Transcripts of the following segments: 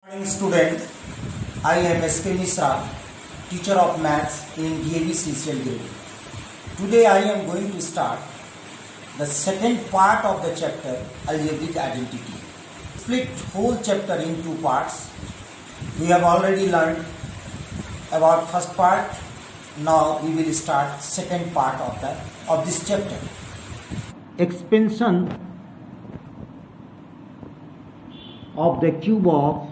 Morning student, I am S.K. Misra, teacher of maths in DAV CCL grade. Today I am going to start the second part of the chapter algebraic identity. Split whole chapter in two parts. We have already learned about first part. Now we will start second part of this chapter. Expansion of the cube of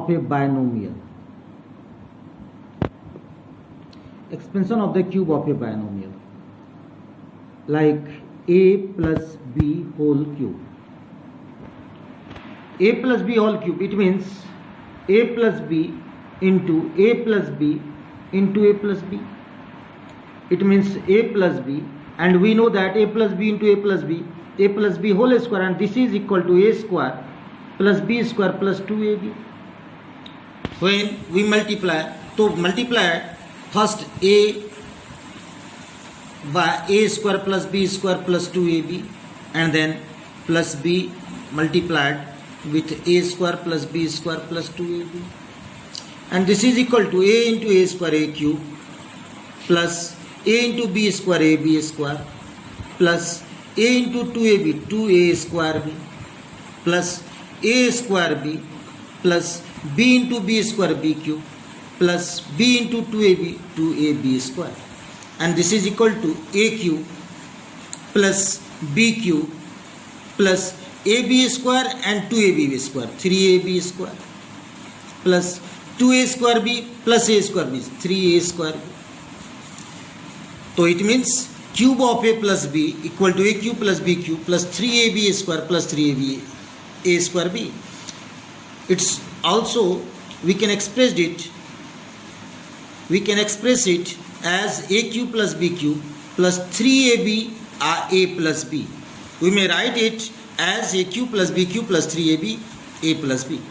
a binomial. Expansion of the cube of a binomial, like a plus b whole cube. A plus b whole cube, it means a plus b into a plus b into a plus b. It means a plus b, and we know that a plus b into a plus b whole square, and this is equal to a square plus b square plus 2ab. When we multiply, to multiply first a by a square plus b square plus 2ab, and then plus b multiplied with a square plus b square plus 2ab, and this is equal to a into a square a cube plus a into b square ab square plus a into 2ab 2a square b plus a square b plus b into b square b cube plus b into 2ab 2ab square, and this is equal to a cube plus b cube plus ab square and 2ab square 3ab square plus 2a square b plus a square b 3a square b. So it means cube of a plus b equal to a cube plus b cube plus 3ab square plus 3ab a square b. It's also we can express it as a cube plus b cube plus 3ab a plus b. We may write it as a cube plus b cube plus 3ab a plus b.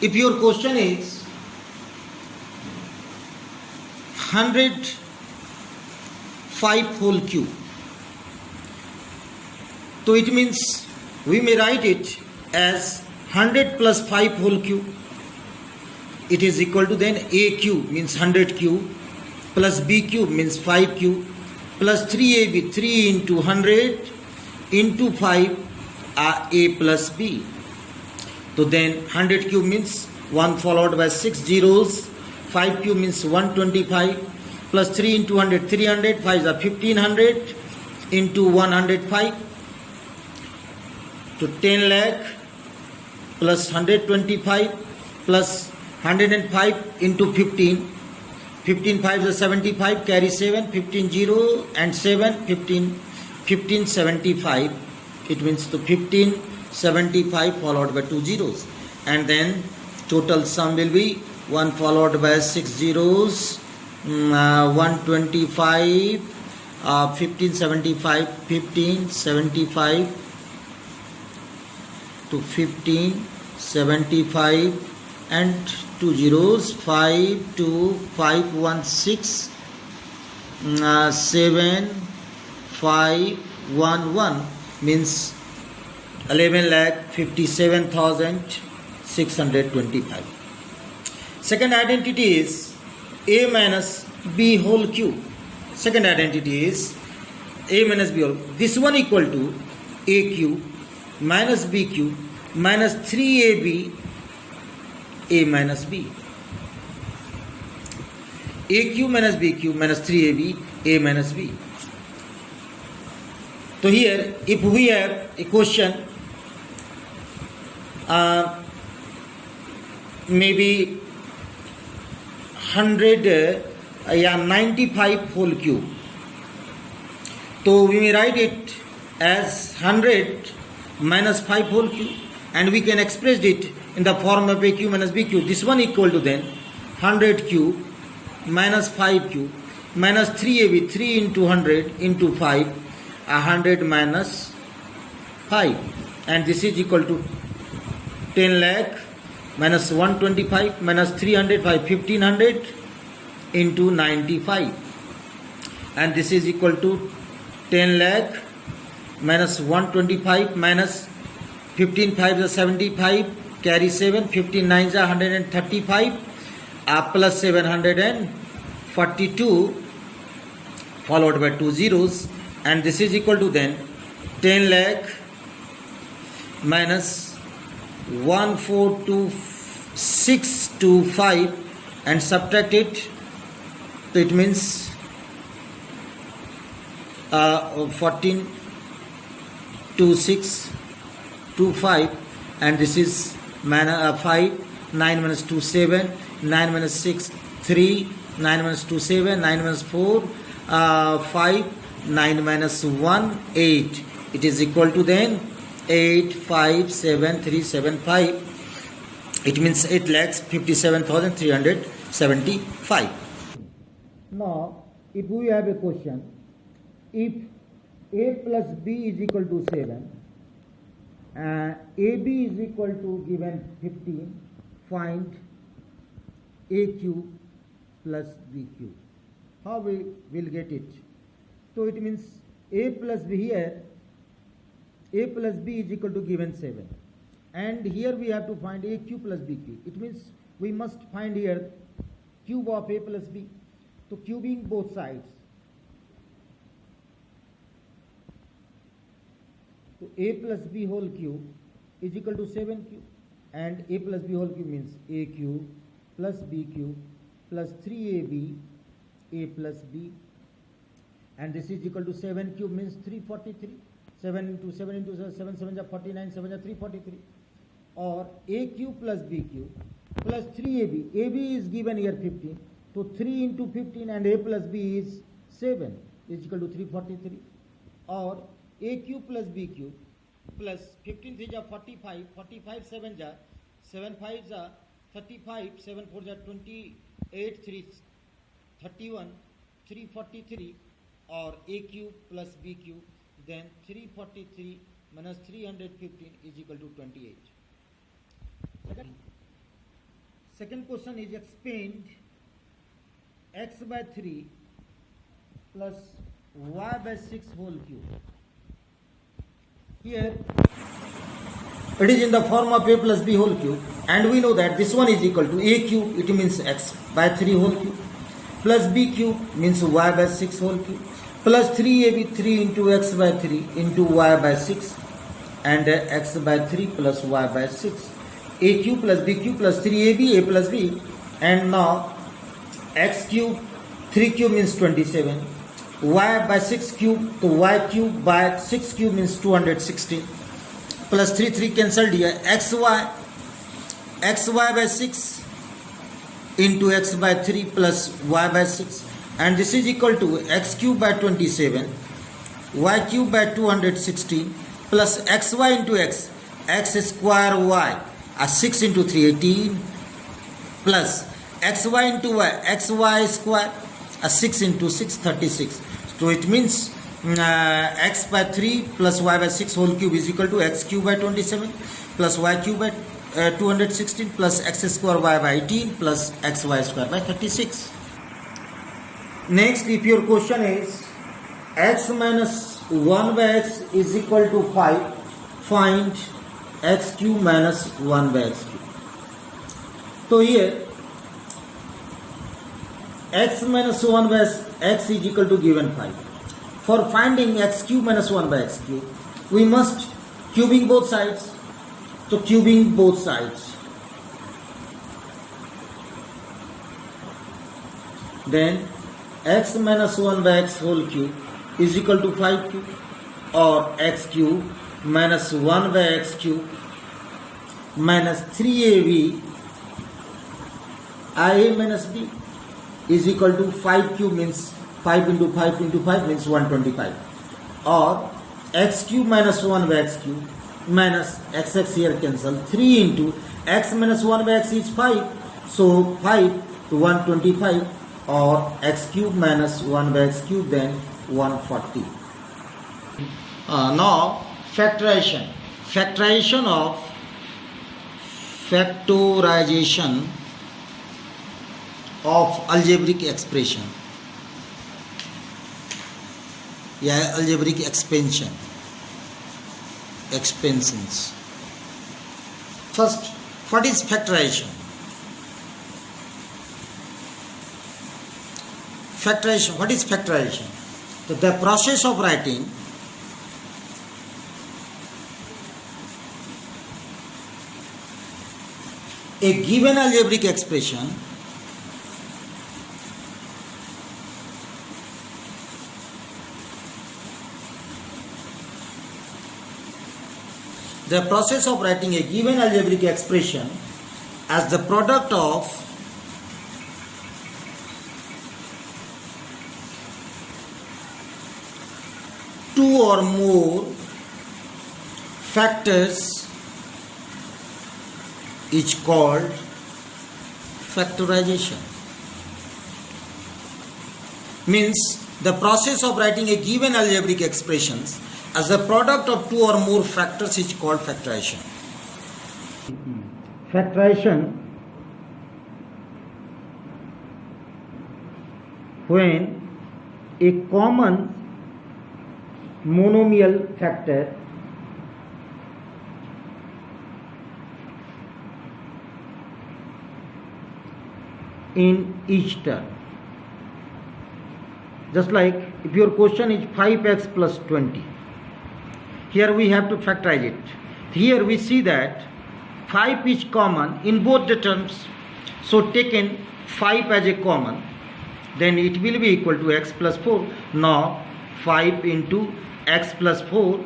If your question is 105 whole cube, so it means we may write it as 100 plus 5 whole cube. It is equal to then a cube means 100 cube plus b cube means 5 cube plus 3ab 3 into 100 into 5 a plus b. So then 100 cube means 1 followed by 6 zeros, 5 cube means 125 plus 3 into 100 300, 5 is 1500 into 105 to 10 lakh plus 125 plus 105 into 15, 15 5 is 75, carry 7, 15 0 and 7, 1575. It means to 1575 followed by 2 zeros, and then total sum will be 1 followed by 6 zeros, 125, 1575 to 1575 and 2 zeros, 5 to 516, 7511 means 11,57,625. Second identity is a minus b whole cube. Second identity is a minus b whole. This one equal to a cube minus b cube minus 3ab a minus b. A cube minus b cube minus 3ab a minus b. So here if we have a question maybe 95 whole cube, so we may write it as 100 minus 5 whole cube, and we can express it in the form of a cube minus b cube. This one equal to then 100 cube minus 5 cube minus 3ab 3 into 100 into 5 100 minus 5, and this is equal to 10 lakh minus 125 minus 300 1500 into 95, and this is equal to 10 lakh minus 125 minus 15 5s are 75, carry 7, 15 9s are 135, plus 742, followed by 2 zeros, and this is equal to then 10 lakh minus 142,625 and subtract it, so it means 14,2625, and this is 5, 9 minus 2 7, 9 minus 6 3, 9 minus 2 7, 9 minus 4 5, 9 minus 1 8. It is equal to then 857,375. It means 8,57,375. Now, if we have a question, if a plus b is equal to 7, ab is equal to given 15, find aq plus bq. How we will get it? So it means a plus b here, a plus b is equal to given 7, and here we have to find aq plus bq. It means we must find here cube of a plus b. So cubing both sides. So a plus b whole cube is equal to 7 cube, and a plus b whole cube means a cube plus b cube plus 3ab a plus b, and this is equal to 7 cube means 343. 7 into 7 into 7, 7 are 49, 7 are 343, or a cube plus b cube plus 3ab. ab is given here 15, so 3 into 15 and a plus b is 7 is equal to 343, or a cube plus b cube plus 15 3 are 45, 45 7 are 7 5 are 35, 7 4 are 28, 3 31, 343, or a cube plus b cube, then 343 minus 315 is equal to 28. Second question is explained x by 3 plus y by 6 whole cube. Here it is in the form of a plus b whole cube, and we know that this one is equal to a cube, it means x by 3 whole cube, plus b cube means y by 6 whole cube, plus 3ab 3 into x by 3 into y by 6, and x by 3 plus y by 6, a cube plus b cube plus 3ab a plus b, and now x cube 3 cube means 27, y by 6 cube, so y cube by 6 cube means 216, plus 3 3 cancelled here, xy by 6 into x by 3 plus y by 6, and this is equal to x cube by 27, y cube by 216 plus xy into x square y 6 into 3 18 plus xy into y xy square 6 into 6 36. So it means x by 3 plus y by 6 whole cube is equal to x cube by 27 plus y cube by 216 plus x square y by 18 plus xy square by 36. Next, if your question is x minus 1 by x is equal to 5, find x cube minus 1 by x cube. So here x minus 1 by x is equal to given 5. For finding x cube minus 1 by x cube, we must cubing both sides. So cubing both sides, then x minus 1 by x whole cube is equal to 5 cube, or x cube minus 1 by x cube minus 3ab ia minus b is equal to 5 cube means 5 into 5 into 5 means 125, or x cube minus 1 by x cube minus x here cancel, 3 into x minus 1 by x is 5, so 5 to 125, or x cube minus 1 by x cube, then 140. Now factorization of algebraic expression, algebraic expansions. First, what is factorization? Factorization. What is factorization? So the process of writing a given algebraic expression the process of writing a given algebraic expression as the product of two or more factors is called factorization. Means the process of writing a given algebraic expressions as the product of two or more factors is called factorization. Factorization, when a common monomial factor in each term. Just like if your question is 5x plus 20, here we have to factorize it. Here we see that 5 is common in both the terms. So taken 5 as a common, then it will be equal to x plus 4. Now 5 into x plus 4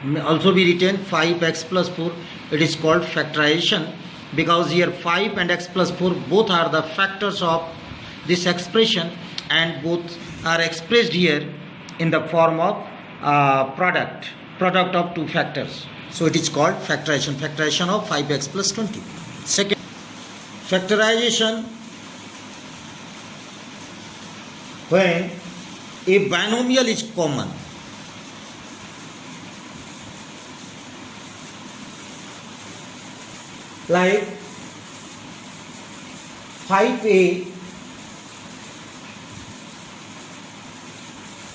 may also be written 5x plus 4. It is called factorization because here 5 and x plus 4 both are the factors of this expression and both are expressed here in the form of product of two factors. So it is called factorization of 5x plus 20. Second, factorization when a binomial is common. Like 5a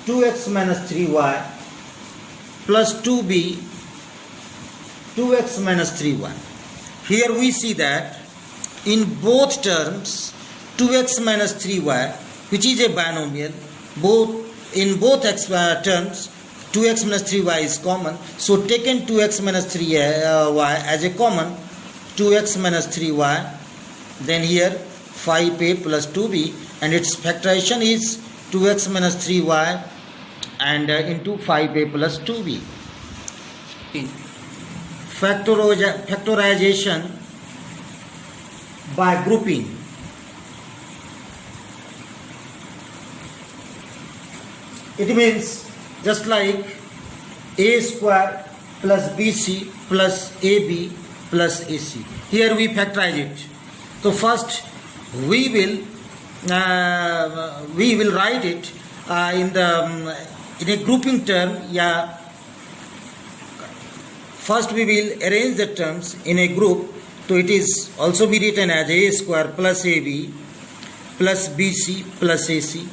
2x minus 3y plus 2b 2x minus 3y. Here we see that in both terms 2x minus 3y, which is a binomial, in both terms 2x minus 3y is common. So taken 2x minus 3y as a common, 2x minus 3y, then here 5a plus 2b, and its factorization is 2x minus 3y and into 5a plus 2b. Factorization by grouping. It means just like a square plus bc plus ab plus ac. Here we factorize it. So first we will write it in a grouping term. Yeah. First we will arrange the terms in a group. So it is also be written as a square plus ab plus bc plus ac.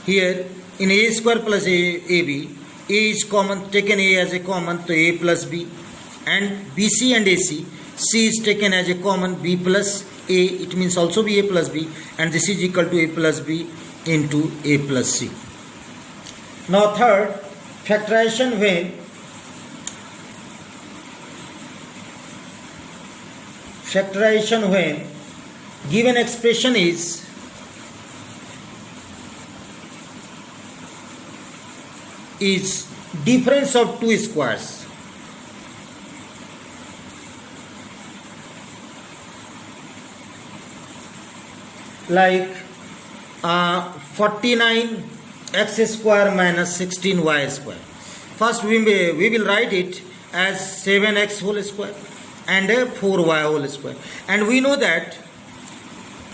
Here in a square plus ab, a is common, taken a as a common, so a plus b, and bc and ac, c is taken as a common, b plus a, it means also be a plus b, and this is equal to a plus b into a plus c. Now third, factorization when given expression is difference of two squares. Like 49x square minus 16y square. First we will write it as 7x whole square and 4y whole square. And we know that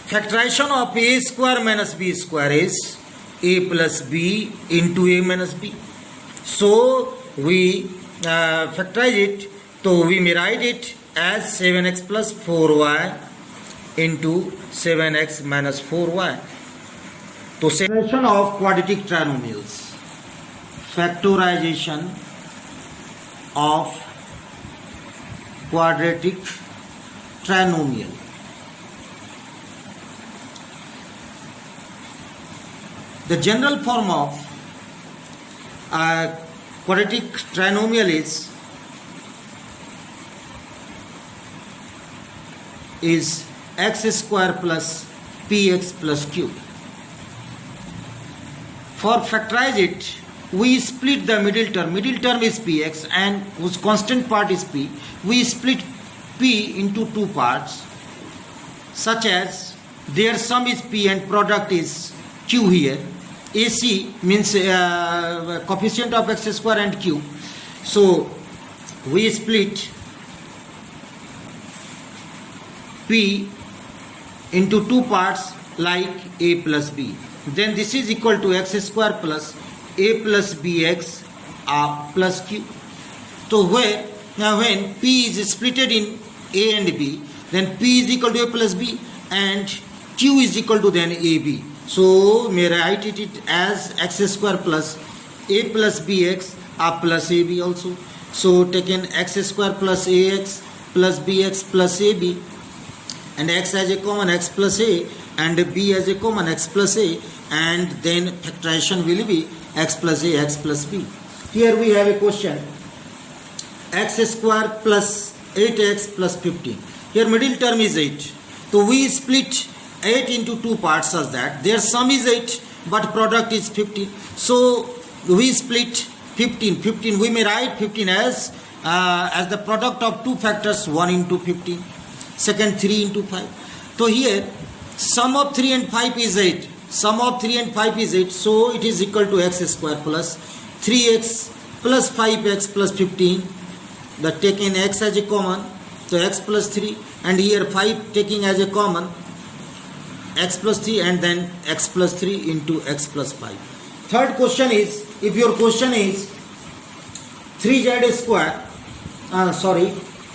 factorization of a square minus b square is a plus b into a minus b. So we factorize it, so we may write it as 7x plus 4y into 7x minus 4y. So factorization of quadratic trinomials. Factorization of quadratic trinomial. The general form of quadratic trinomial is x square plus px plus q. For factorize it, we split the middle term. Middle term is px and whose constant part is p. We split p into two parts, such as their sum is p and product is q here. AC means coefficient of x square and q. So we split p into two parts like a plus b. Then this is equal to x square plus a plus bx plus q. So when p is splitted in a and b, then p is equal to a plus b and q is equal to then ab. So may write it as x square plus a plus bx plus ab also. So taken x square plus ax plus bx plus ab, and x as a common x plus a and b as a common x plus a, and then factorization will be x plus a x plus b. Here we have a question, x square plus 8x plus 15. Here middle term is 8. So we split 8 into two parts such that their sum is 8 but product is 15. So we split 15. We may write 15 as the product of two factors, 1 into 15, second 3 into 5. So here sum of 3 and 5 is 8. Sum of 3 and 5 is 8. So it is equal to x square plus 3x plus 5x plus 15. The taking x as a common, so x plus 3, and here 5 taking as a common, x plus 3, and then x plus 3 into x plus 5. Third question is, if your question is 3z square,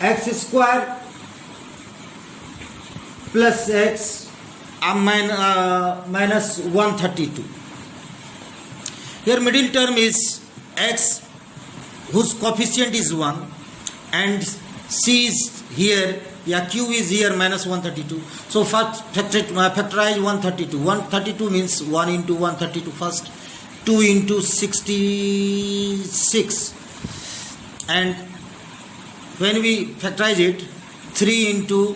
x square plus x minus 132. Here middle term is x whose coefficient is 1 and c is here, q is here minus 132. So first factorize 132. 132 means 1 into 132 first, 2 into 66, and when we factorize it, 3 into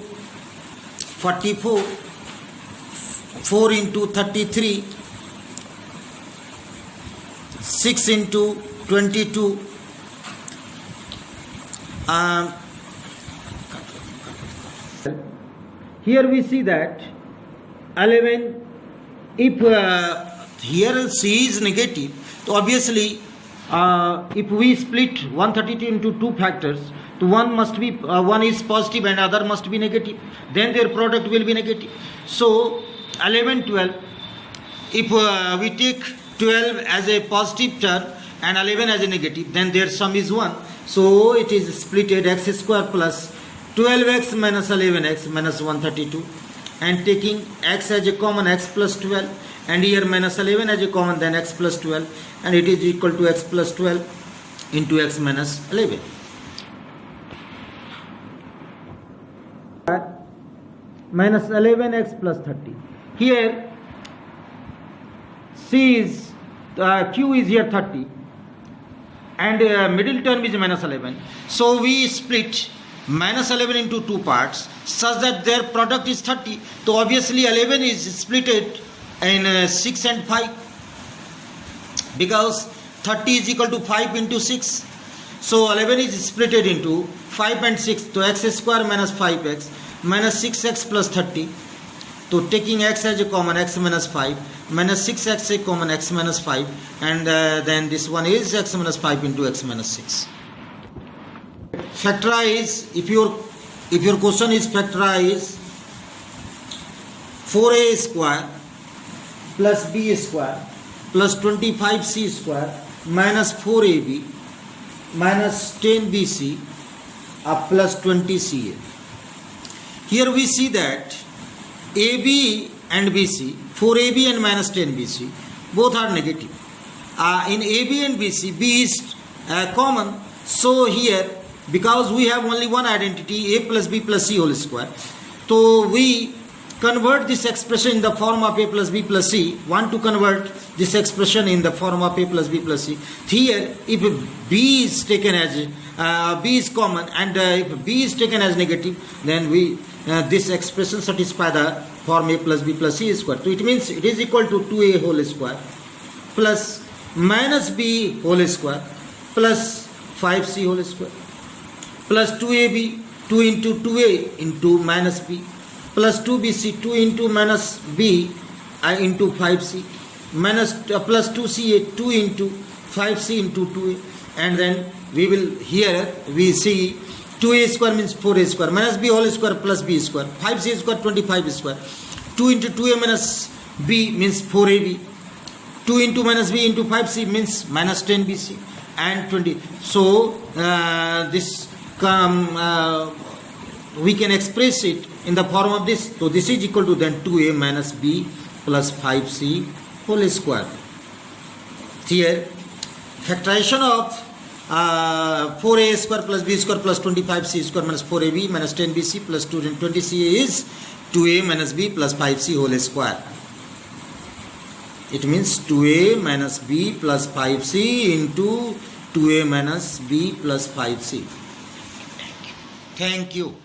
44, 4 into 33, 6 into 22, here we see that 11, if here c is negative, so obviously if we split 132 into two factors, so one is positive and other must be negative, then their product will be negative. So 11, 12, if we take 12 as a positive term and 11 as a negative, then their sum is 1. So it is splitted x square plus 12x minus 11x minus 132, and taking x as a common, x plus 12, and here minus 11 as a common, then x plus 12, and it is equal to x plus 12 into x minus 11. Minus 11x plus 30. Here c is q is here 30 and middle term is minus 11. So we split minus 11 into two parts such that their product is 30. So obviously 11 is splitted in 6 and 5, because 30 is equal to 5 into 6. So 11 is splitted into 5 and 6. So x square minus 5x minus 6x plus 30. So taking x as a common, x minus 5 minus 6x a common, x minus 5, and then this one is x minus 5 into x minus 6. Factorize, if your question is factorize 4a square plus b square plus 25c square minus 4ab minus 10bc plus 20ca. Here we see that AB and BC, 4AB and minus 10BC, both are negative. In AB and BC, B is common. So here because we have only one identity, a plus b plus c whole square. So we convert this expression in the form of a plus b plus c. Want to convert this expression in the form of a plus b plus c. Here, if b is taken as b is common, and if b is taken as negative, then we this expression satisfy the form a plus b plus c square. So it means it is equal to 2a whole square plus minus b whole square plus 5c whole square plus 2ab, 2 into 2a into minus b, plus 2bc, 2 into minus b into 5c, minus plus 2ca, 2 into 5c into 2a, and then we will here we see 2a square means 4a square, minus b whole square plus b square, 5c square 25 square, 2 into 2a minus b means 4ab, 2 into minus b into 5c means minus 10bc and 20. So this we can express it in the form of this. So this is equal to then 2a minus b plus 5c whole square. Here factorization of 4a square plus b square plus 25c square minus 4ab minus 10bc plus 20ca is 2a minus b plus 5c whole square. It means 2a minus b plus 5c into 2a minus b plus 5c. Thank you.